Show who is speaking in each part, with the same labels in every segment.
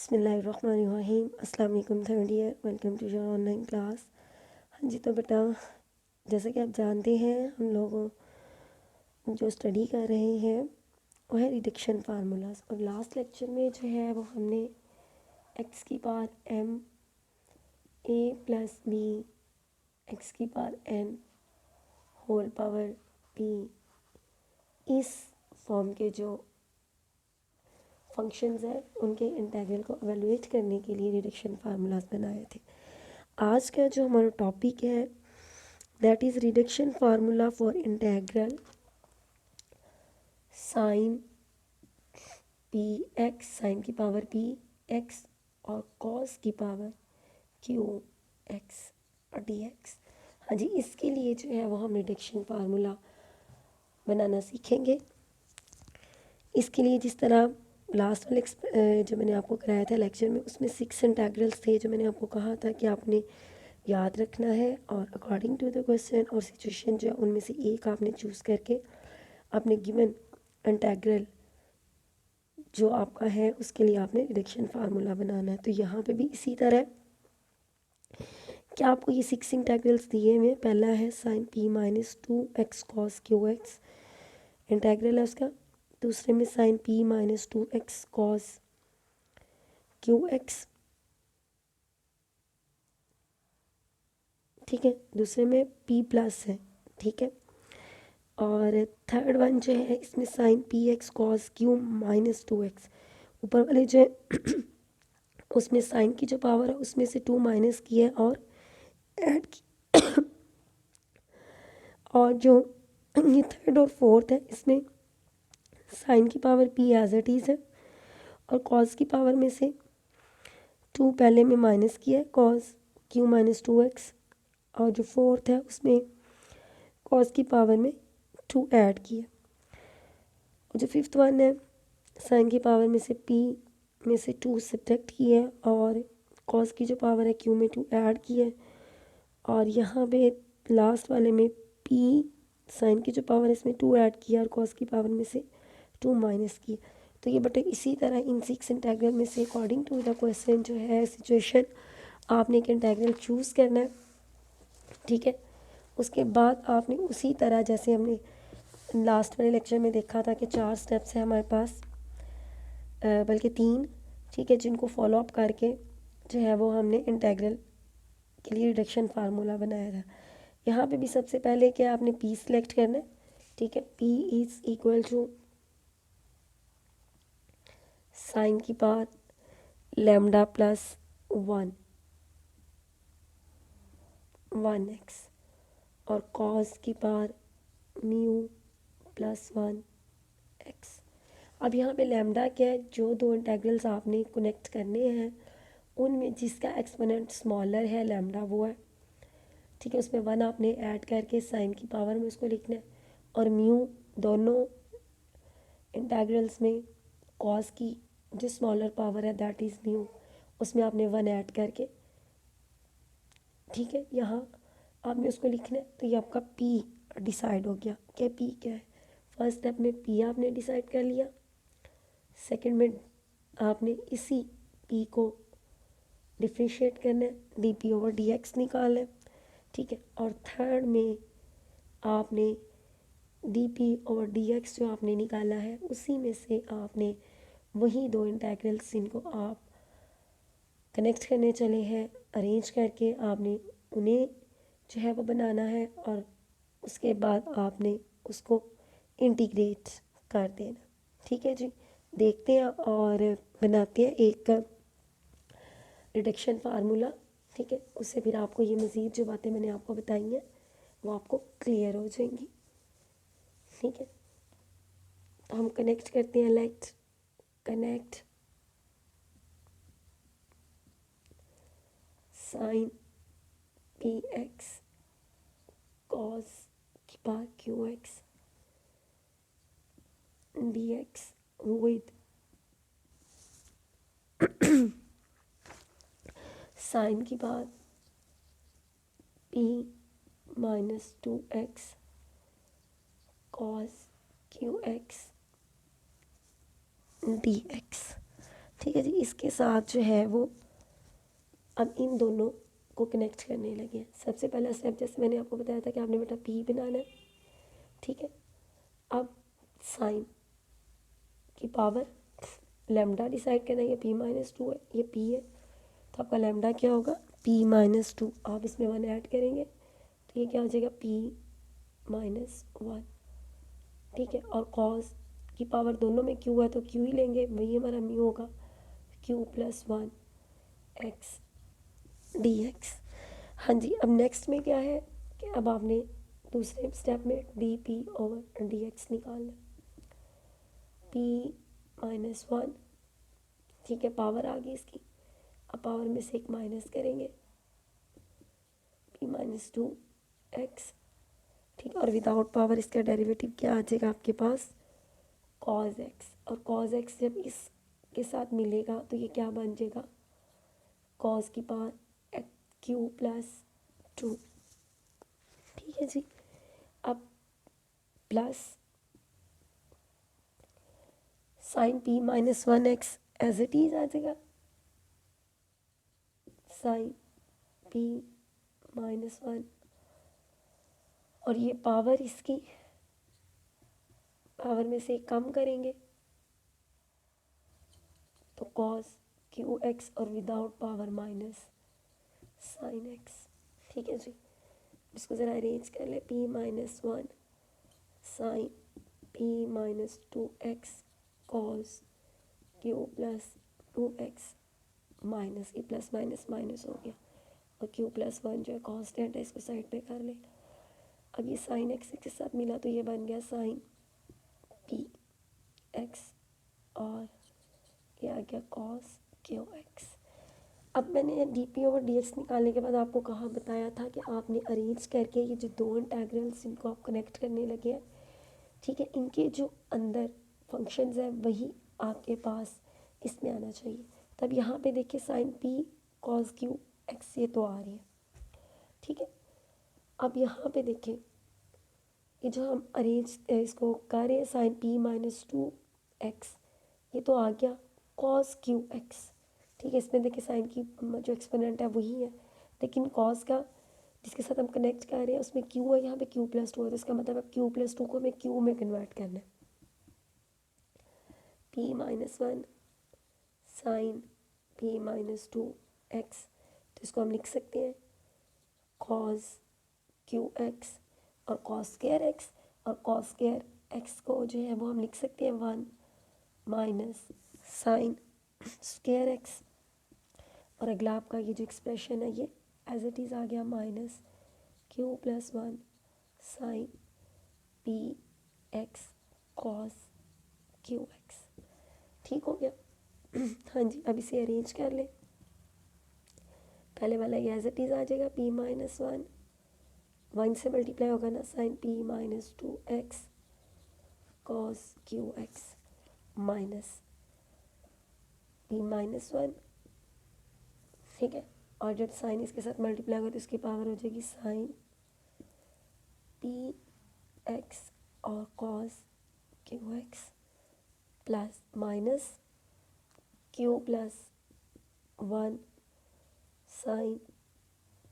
Speaker 1: बिस्मिल्लाहिर्रहमानिर्रहीम। अस्सलाम वालेकुम third year, welcome to your online class. हाँ जी, तो बेटा जैसे कि आप जानते हैं हम लोग जो स्टडी कर रहे हैं वो है रिडक्शन फार्मूलाज। और लास्ट लेक्चर में जो है वो हमने एक्स की power M A plus B X की power N whole power P इस फॉर्म के जो फंक्शंस हैं उनके इंटीग्रल को एवेलुएट करने के लिए रिडक्शन फार्मूलाज बनाए थे। आज का जो हमारा टॉपिक है that is reduction formula for integral sine P x, sine की पावर पी एक्स और कॉस की पावर क्यू एक्स और डी एक्स। हाँ जी, इसके लिए जो है वो हम रिडक्शन फार्मूला बनाना सीखेंगे। इसके लिए जिस तरह लास्ट वाले जो मैंने आपको कराया था लेक्चर में, उसमें 6 इंटीग्रल्स थे जो मैंने आपको कहा था कि आपने याद रखना है और अकॉर्डिंग टू द क्वेश्चन और सिचुएशन जो है उनमें से एक आपने चूज़ करके आपने गिवन इंटीग्रल जो आपका है उसके लिए आपने रिडक्शन फार्मूला बनाना है। तो यहाँ पे भी इसी तरह क्या आपको ये 6 इंटीग्रल्स दिए हुए। पहला है sine P minus 2x cos Q x, integral है उसका। दूसरे में sine P minus 2x cos Q x, ठीक है। दूसरे में p प्लस है, ठीक है। और थर्ड वन जो है इसमें sine P x cos q minus 2x, ऊपर वाले जो है उसमें साइन की जो पावर है उसमें से 2 माइनस की है और ऐड की। और जो ये थर्ड और फोर्थ है इसमें साइन की power p as it is है और कॉस की पावर में से 2 पहले में माइनस किया है, कॉस क्यू माइनस 2x। और जो फोर्थ है उसमें कॉस की पावर में 2 ऐड किया। और जो फिफ्थ वन है साइन की पावर में से p में से 2 सब्ट्रैक्ट किया है और कॉस की जो पावर है q में 2 ऐड किया है। और यहाँ पे लास्ट वाले में p साइन की जो पावर है इसमें 2 ऐड किया और कॉस की पावर में से 2 माइनस की। तो ये बेटा इसी तरह इन 6 इंटीग्रल में से अकॉर्डिंग टू द क्वेश्चन जो है सिचुएशन आपने एक इंटीग्रल चूज़ करना है, ठीक है। उसके बाद आपने उसी तरह जैसे हमने लास्ट वाले लेक्चर में देखा था कि 4 स्टेप्स है हमारे पास, बल्कि 3, ठीक है, जिनको फॉलो अप करके जो है वो हमने इंटीग्रल के लिए रिडक्शन फार्मूला बनाया था। यहाँ पे भी सबसे पहले क्या आपने p सिलेक्ट करना है, ठीक है। p is equal to sine की पावर लैम्डा प्लस 1x और कॉस की पावर म्यू प्लस 1x। अब यहाँ पे लैम्डा क्या है, जो दो इंटीग्रल्स आपने कनेक्ट करने हैं उनमें जिसका एक्सपोनेंट स्मॉलर है लैम्डा वो है, ठीक है। उसमें 1 आपने ऐड करके साइन की पावर में उसको लिखना है। और म्यू दोनों इंटीग्रल्स में कॉस की जो स्मॉलर पावर है दैट इज़ म्यू, उसमें आपने 1 ऐड करके, ठीक है, यहाँ आपने उसको लिखना है। तो ये आपका p डिसाइड हो गया। क्या p क्या है, फर्स्ट स्टेप में p आपने डिसाइड कर लिया, सेकंड में आपने इसी p को डिफ्रेंशिएट करना है, dp ओवर dx निकालना है, ठीक है। और थर्ड में आपने dp ओवर dx जो आपने निकाला है उसी में से आपने वही दो इंटीग्रल्स जिनको आप कनेक्ट करने चले हैं अरेंज करके आपने उन्हें जो है वो बनाना है और उसके बाद आपने उसको इंटीग्रेट कर देना, ठीक है जी। देखते हैं और बनाते हैं एक रिडक्शन फार्मूला, ठीक है। उससे फिर आपको ये मज़ीद जो बातें मैंने आपको बताई हैं वो आपको क्लियर हो जाएंगी, ठीक है। तो हम कनेक्ट करते हैं, let's connect sine P x cos की power Q x D X with sine की power p minus 2x cos Q x D X. ठीक है जी। इसके साथ जो है वो अब इन दोनों को कनेक्ट करने लगे। सबसे पहला स्टेप जैसे मैंने आपको बताया था कि आपने बेटा पी बनाना है, ठीक है। अब साइन की पावर लेमडा डिसाइड करना है, ये p-2 है, ये p है, तो आपका लेमडा क्या होगा p-2। आप इसमें 1 ऐड करेंगे तो ये क्या हो जाएगा p-1, ठीक है। और कॉस की पावर दोनों में q है तो q ही लेंगे, वही हमारा म्यू होगा q+1 x dx। हाँ जी। अब नेक्स्ट में क्या है कि अब आपने दूसरे स्टेप में dp/dx निकालना, p-1, ठीक है, पावर आ गई इसकी। अब पावर में से एक माइनस करेंगे p-2x, ठीक है। और विदाउट पावर इसका डेरिवेटिव क्या आ जाएगा आपके पास cos x, और cos x जब इसके साथ मिलेगा तो ये क्या बन जाएगा cos की पावर q+2, ठीक है जी। अब plus sine p-1x as it is आ जाएगा, साइन p-1, और ये पावर इसकी पावर में से कम करेंगे तो cos qx, और without power minus sine x, ठीक है जी। इसको ज़रा अरेंज कर ले, p-1 sine p-2x cos q+2x minus, ये प्लस माइनस माइनस हो गया, और q+1 जो है कांस्टेंट है, इसको साइड पे कर ले। अब ये साइन x के साथ मिला तो ये बन गया साइन px, और ये आ गया cos qx। अब मैंने dp/dx निकालने के बाद आपको कहा बताया था कि आपने अरेंज करके ये जो दो इंटेग्रल्स इनको आप कनेक्ट करने लगे हैं, ठीक है, इनके जो अंदर फंक्शंस है वही आपके पास इसमें आना चाहिए। तब यहाँ पे देखिए साइन p cos qx ये तो आ रही है, ठीक है। अब यहाँ पे देखें ये जो हम अरेंज इसको कर रहे हैं साइन p-2x, ये तो आ गया cos qx, ठीक है। इसमें देखिए साइन की जो एक्सपोनेंट है वही है, लेकिन cos का जिसके साथ हम कनेक्ट कर रहे हैं उसमें q है, यहाँ पे q+2 है, तो इसका मतलब अब q+2 को हमें q में कन्वर्ट करना है। p-1 साइन p-2x, तो इसको हम लिख सकते हैं cos qx और cos स्क्वायर x, और cos स्क्वायर x को जो है वो हम लिख सकते हैं 1 माइनस साइन स्क्वायर x, और अगला आपका ये जो एक्सप्रेशन है ये एज इट इज़ आ गया minus q+1 sine px cos qx, ठीक हो गया। हाँ जी। अब इसे अरेंज कर ले, पहले वाला ये एज इट इज़ आ जाएगा p-1, 1 से मल्टीप्लाई होगा ना, sign p-2x cos qx minus p-1, ठीक है। और जब साइन इसके साथ मल्टीप्लाई होगा तो इसकी पावर हो जाएगी साइन px और cos qx plus minus q+1 sine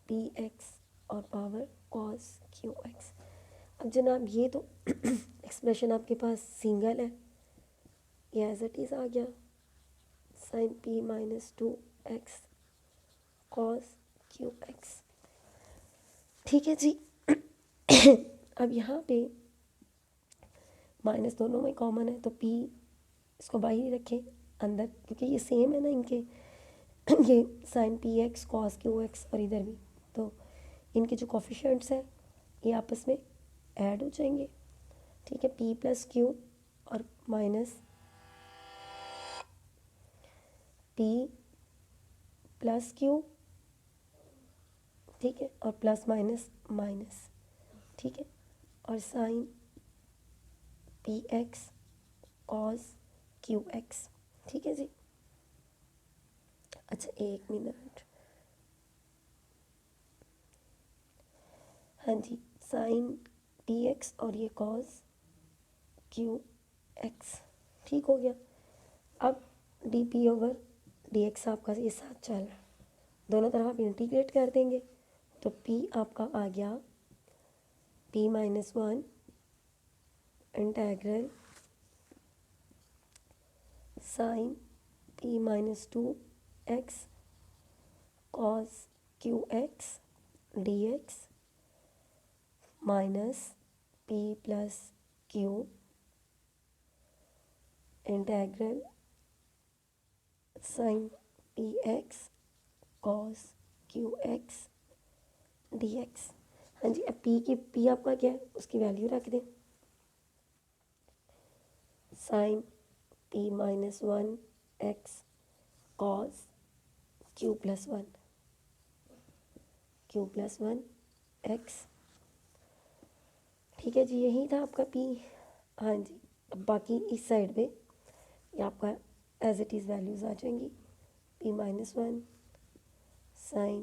Speaker 1: px और पावर cos qx। अब जनाब ये तो एक्सप्रेशन आपके पास सिंगल है, ये एज इट इज़ आ गया साइन p-2x cos qx, ठीक है जी। अब यहाँ पे माइनस दोनों में कॉमन है तो p इसको बाहर ही रखें अंदर, क्योंकि ये सेम है ना इनके ये साइन px cos qx और इधर भी, तो इनके जो कोफिशिएंट्स हैं ये आपस में ऐड हो जाएंगे, ठीक है। p+q और माइनस p+q, ठीक है, और प्लस माइनस माइनस, ठीक है, और साइन px cos qx, ठीक है जी। अच्छा एक मिनट, हाँ जी, साइन px और ये cos qx, ठीक हो गया। अब dp/dx डी एक्स आपका ये साथ चल रहा है, दोनों तरफ आप इंटीग्रेट कर देंगे तो पी आपका आ गया p minus one integral sine P minus two x cos Q x D x minus p plus Q integral sine P x cos Q x D x. हाँ जी, अब पी आपका क्या है उसकी वैल्यू रख दें, sine P minus one x cos Q plus one x. ठीक है जी, यही था आपका पी। हाँ जी, अब बाकी इस साइड पे ये आपका एज इट इज़ वैल्यूज़ आ जाएंगी, p minus one sine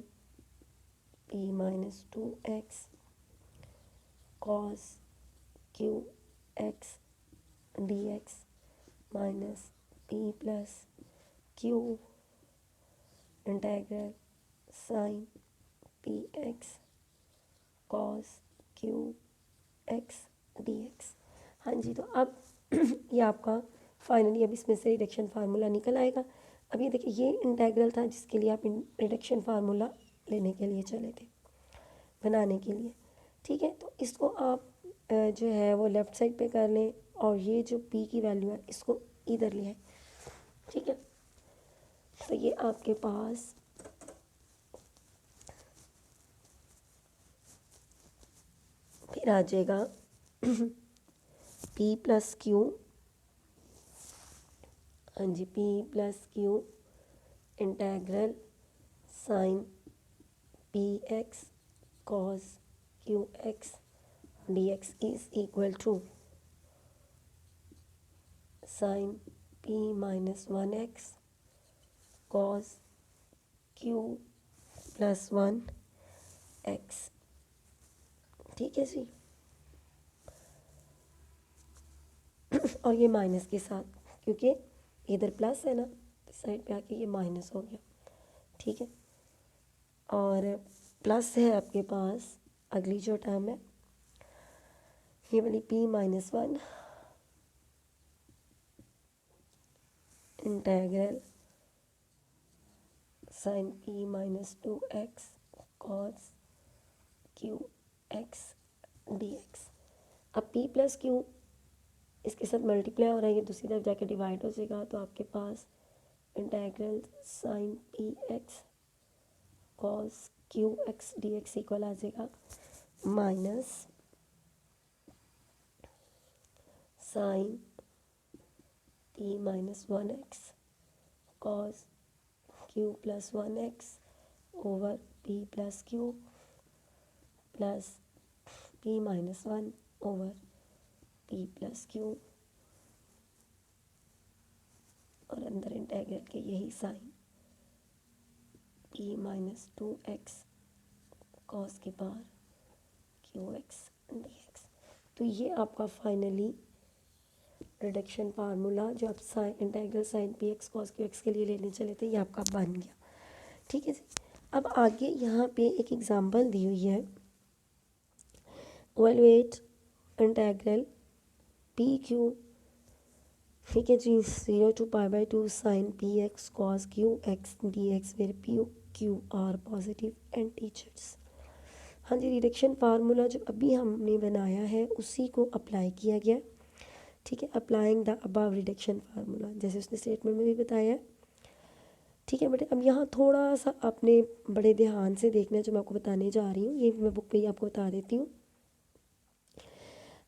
Speaker 1: P minus two x cos Q x D x minus p plus Q integral sine P x cos Q x D x. हाँ जी, तो अब ये आपका फाइनली अब इसमें से रिडक्शन फार्मूला निकल आएगा। अब ये देखिए, ये इंटेग्रल था जिसके लिए आप रिडक्शन फार्मूला लेने के लिए चले थे, बनाने के लिए। ठीक है, तो इसको आप जो है वो लेफ़्ट साइड पे कर लें और ये जो पी की वैल्यू है इसको इधर ले आए। ठीक है, तो ये आपके पास फिर आ जाएगा पी प्लस क्यू। हाँ जी, P plus Q integral sine P x cos Q x D X is equal to sine P minus one x cos Q plus one x. ठीक है जी, और ये माइनस के साथ, क्योंकि इधर प्लस है ना, इस साइड पे आके ये माइनस हो गया। ठीक है, और प्लस है आपके पास अगली जो टर्म है ये वाली p minus one integral sine P minus two x cos Q x D x. अब पी प्लस क्यू इसके साथ मल्टीप्लाई हो रहा है, ये दूसरी तरफ जाके डिवाइड हो जाएगा, तो आपके पास integral sine P x cos Q x D X equal आ जाएगा minus sine P minus one x cos Q plus one X over P plus Q plus P minus one over P plus Q और अंदर integral के यही sine P minus two x cos के power Q x D X. तो ये आपका finally reduction formula जो आप sine integral sine P x cos Q x के लिए लेने चले थे ये आपका बन गया। ठीक है जी, अब आगे यहाँ पे एक एग्जांपल दी हुई है, इवैल्यूएट इंटेग्रल पी क्यू। ठीक है जी, 0 to π/2 sine P x cos Q x D X where P Q are positive integers. हाँ जी, रिडक्शन फार्मूला जो अभी हमने बनाया है उसी को अप्लाई किया गया। ठीक है, applying the above reduction formula, जैसे उसने स्टेटमेंट में भी बताया है। ठीक है बेटे, अब यहाँ थोड़ा सा आपने बड़े ध्यान से देखना है जो मैं आपको बताने जा रही हूँ, ये मैं बुक पे ही आपको बता देती हूँ।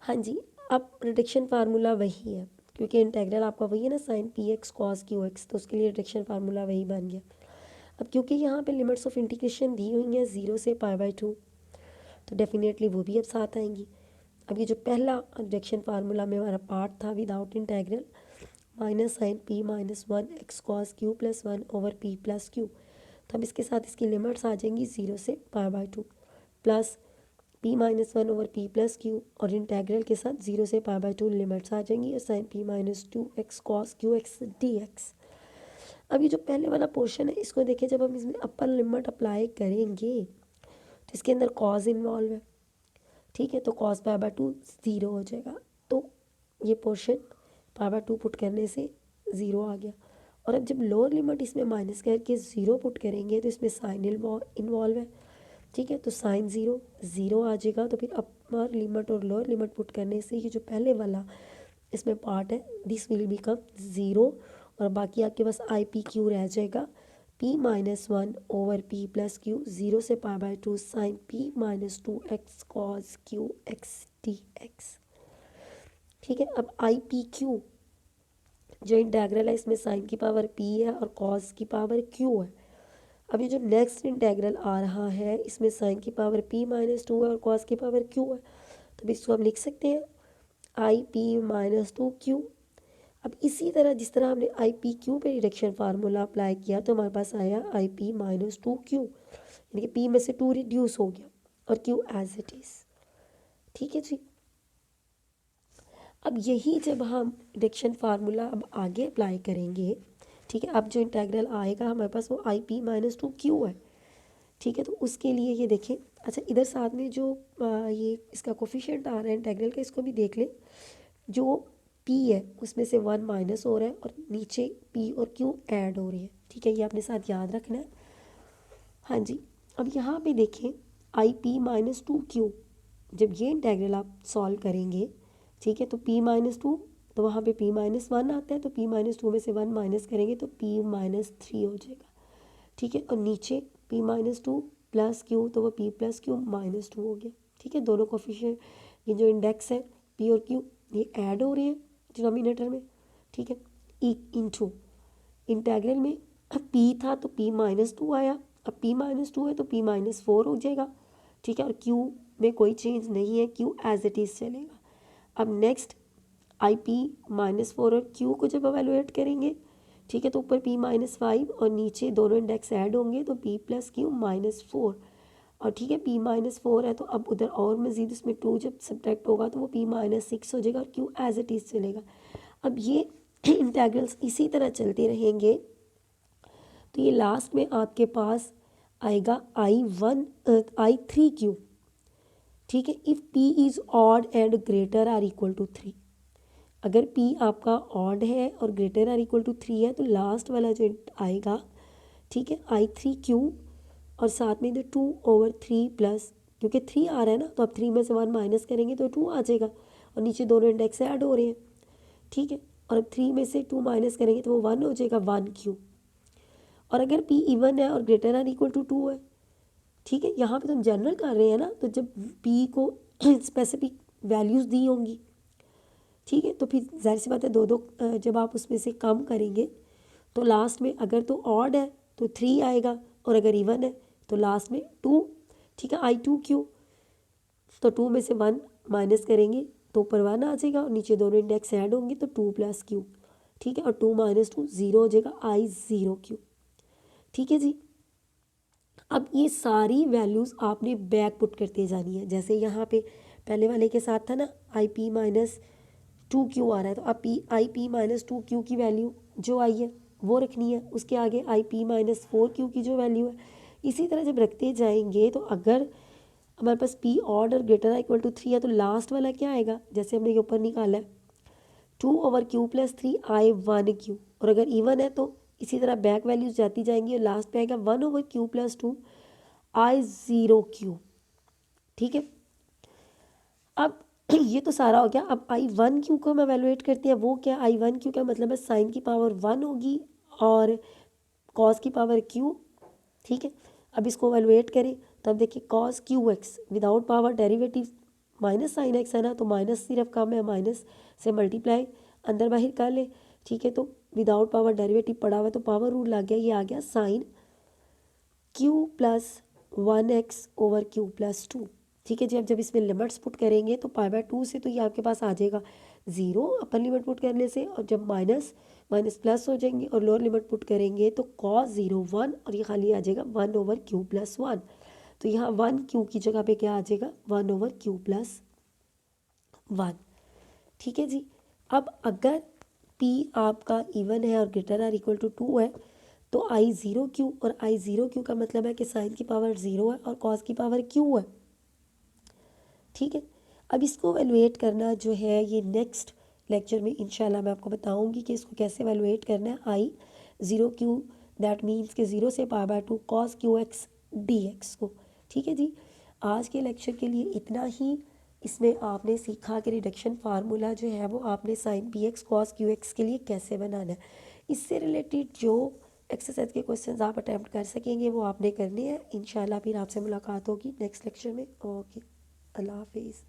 Speaker 1: हाँ जी, अब रिडक्शन फार्मूला वही है क्योंकि इंटेग्रल आपका वही है ना, sine P x cos Q x, तो उसके लिए रिडक्शन फार्मूला वही बन गया। अब क्योंकि यहाँ पे लिमिट्स ऑफ इंटीग्रेशन दी हुई हैं 0 से π/2, तो डेफिनेटली वो भी अब साथ आएंगी। अब ये जो पहला रिडक्शन फार्मूला में हमारा पार्ट था without integral, minus sine P minus one x cos Q plus one over P plus q, तो अब इसके साथ इसकी लिमिट्स आ जाएंगी 0 से π/2 plus P minus one over P plus Q, और इंटेग्रल के साथ 0 से π/2 लिमिट्स आ जाएंगी और sine P minus two x cos Q x D x. अब ये जो पहले वाला पोर्शन है इसको देखिए, जब हम इसमें अपर लिमिट अप्लाई करेंगे तो इसके अंदर कॉज इन्वॉल्व है, ठीक है, तो कॉस पाई बाय 2 ज़ीरो हो जाएगा। तो ये पोर्शन पाई बाय 2 पुट करने से ज़ीरो आ गया। और अब जब लोअर लिमिट इसमें माइनस करके ज़ीरो पुट करेंगे तो इसमें साइन इन्वॉल्व है, ठीक है, तो साइन ज़ीरो ज़ीरो आ जाएगा। तो फिर अपर लिमिट और लोअर लिमिट पुट करने से ये जो पहले वाला इसमें पार्ट है दिस विल बिकम ज़ीरो, और बाकी आपके पास आई पी क्यू रह जाएगा, p minus one over p plus Q, zero से pi by 2 sine p minus 2x cos Q x D X, ठीक है। अब आई पी क्यू जो इंटेग्रल है इसमें साइन की पावर p है और कॉस की पावर q है। अब ये जो नेक्स्ट इंटेग्रल आ रहा है इसमें साइन की पावर p माइनस 2 है और कॉस की पावर q है, तो इसको हम लिख सकते हैं आई पी माइनस 2q। अब इसी तरह जिस तरह हमने आई पी क्यू पे रिडक्शन फार्मूला अप्लाई किया तो हमारे पास आया आई पी माइनस 2q, यानी कि पी में से 2 रिड्यूस हो गया और q एज इट इज़, ठीक है जी। अब यही जब हम रिडक्शन फार्मूला अब आगे अप्लाई करेंगे, ठीक है, अब जो इंटेग्रल आएगा हमारे पास वो आई पी माइनस 2q है, ठीक है। तो उसके लिए ये देखें, अच्छा इधर साथ में जो ये इसका कोफिशिएंट आ रहा है इंटेग्रल का, इसको भी देख लें। जो p है उसमें से 1 माइनस हो रहा है और नीचे p और q ऐड हो रही है, ठीक है, ये अपने साथ याद रखना है। हाँ जी, अब यहाँ पे देखें आई पी माइनस 2q, जब ये इंटेग्रल आप सॉल्व करेंगे, ठीक है, तो p माइनस 2, तो वहाँ पे p माइनस 1 आता है, तो p माइनस 2 में से 1 माइनस करेंगे तो p माइनस 3 हो जाएगा, ठीक है। और नीचे p माइनस 2 प्लस q, तो वो p प्लस q माइनस 2 हो गया, ठीक है। दोनों कोफिशिएंट ये जो इंडेक्स है p और q ये ऐड हो रहे हैं डिनोमिनेटर में, ठीक है। इनटू इंटेग्रल में p था तो p माइनस 2 आया, अब p माइनस 2 है तो p माइनस 4 हो जाएगा, ठीक है। और q में कोई चेंज नहीं है, q एज इट इज़ चलेगा। अब नेक्स्ट आई पी माइनस 4 और q को जब एवेलुएट करेंगे, ठीक है, तो ऊपर p माइनस 5 और नीचे दोनों इंडेक्स ऐड होंगे तो p प्लस क्यू माइनस 4, और ठीक है p माइनस 4 है तो अब उधर और मज़ीद उसमें 2 जब सब्ट्रैक्ट होगा तो वो p माइनस 6 हो जाएगा और q एज इट इज़ चलेगा। अब ये इंटेग्रल्स इसी तरह चलते रहेंगे तो ये लास्ट में आपके पास आएगा I3q, ठीक है, if p is odd and greater or equal to 3। अगर p आपका ऑड है और ग्रेटर आर इक्वल टू 3 है तो लास्ट वाला जो आएगा, ठीक है, I3q, और साथ में इधर 2/3 प्लस, क्योंकि 3 आ रहा है ना तो अब 3 में से 1 माइनस करेंगे तो 2 आ जाएगा, और नीचे दोनों इंडेक्स ऐड हो रहे हैं, ठीक है। और अब 3 में से 2 माइनस करेंगे तो वो 1 हो जाएगा 1q। और अगर p इवन है और ग्रेटर आर इक्वल टू 2 है, ठीक है, यहाँ पे तो हम जनरल कर रहे हैं ना, तो जब p को स्पेसिफिक वैल्यूज़ दी होंगी, ठीक है, तो फिर जाहिर सी बात है दो दो जब आप उसमें से कम करेंगे तो लास्ट में अगर तो ऑड है तो 3 आएगा और अगर इवन है तो लास्ट में 2, ठीक है। I2q, तो 2 में से 1 माइनस करेंगे तो ऊपर 1 आ जाएगा और नीचे दोनों इंडेक्स ऐड होंगे तो 2 प्लस q, ठीक है, और 2 माइनस 2 ज़ीरो हो जाएगा I0q, ठीक है जी। अब ये सारी वैल्यूज़ आपने बैक पुट करते जानी है, जैसे यहाँ पे पहले वाले के साथ था ना आई पी माइनस 2q आ रहा है, तो अब आई पी माइनस 2q की वैल्यू जो आई है वो रखनी है, उसके आगे आई पी माइनस 4q की जो वैल्यू है, इसी तरह जब रखते जाएंगे तो अगर हमारे पास p ऑड और ग्रेटर इक्वल टू 3 है तो लास्ट वाला क्या आएगा, जैसे हमने ये ऊपर निकाला है 2/q प्लस 3 I1q, और अगर इवन है तो इसी तरह बैक वैल्यूज जाती जाएंगी और लास्ट पे आएगा 1/q प्लस 2 I0q, ठीक है। अब ये तो सारा हो गया। अब I1q को हम एवेलुएट करते हैं, वो क्या I1q का मतलब है साइन की पावर 1 होगी और कॉस की पावर q, ठीक है। अब इसको एवेलुएट करें तो अब देखिए cos Q x without power derivative minus sine x है ना, तो माइनस सिर्फ कम है, माइनस से मल्टीप्लाई अंदर बाहर कर ले, ठीक है। तो विदाउट पावर डेरिवेटिव पड़ा हुआ है तो पावर रूल लग गया, ये आ गया sign q plus 1x/q plus 2, ठीक है जी। अब जब इसमें लिमिट्स पुट करेंगे तो पाई बाय 2 से तो ये आपके पास आ जाएगा 0 अपर लिमिट पुट करने से, और जब माइनस माइनस प्लस हो जाएंगे और लोअर लिमिट पुट करेंगे तो cos 0 1 और ये खाली आ जाएगा 1/q प्लस 1, तो यहाँ 1q की जगह पे क्या आ जाएगा 1/q प्लस 1, ठीक है जी। अब अगर p आपका इवन है और ग्रेटर आर इक्वल टू 2 है तो आई ज़ीरो क्यू, और आई ज़ीरो क्यू का मतलब है कि साइन की पावर ज़ीरो है और कॉस की पावर क्यू है। ठीक है, अब इसको एवेलुएट करना जो है ये नेक्स्ट लेक्चर में इंशाल्लाह मैं आपको बताऊंगी कि इसको कैसे एवेलुएट करना है। आई ज़ीरो क्यू दैट मीन्स कि ज़ीरो से power by two cos Q x D x को। ठीक है जी, आज के लेक्चर के लिए इतना ही। इसमें आपने सीखा कि रिडक्शन फार्मूला जो है वो आपने sine P x cos Q x के लिए कैसे बनाना है। इससे रिलेटेड जो एक्सरसाइज के क्वेश्चंस आप अटैम्प्ट कर सकेंगे वो आपने करने हैं इंशाल्लाह। फिर आपसे मुलाकात होगी नेक्स्ट लेक्चर में। ओके, अल्लाह हाफिज़।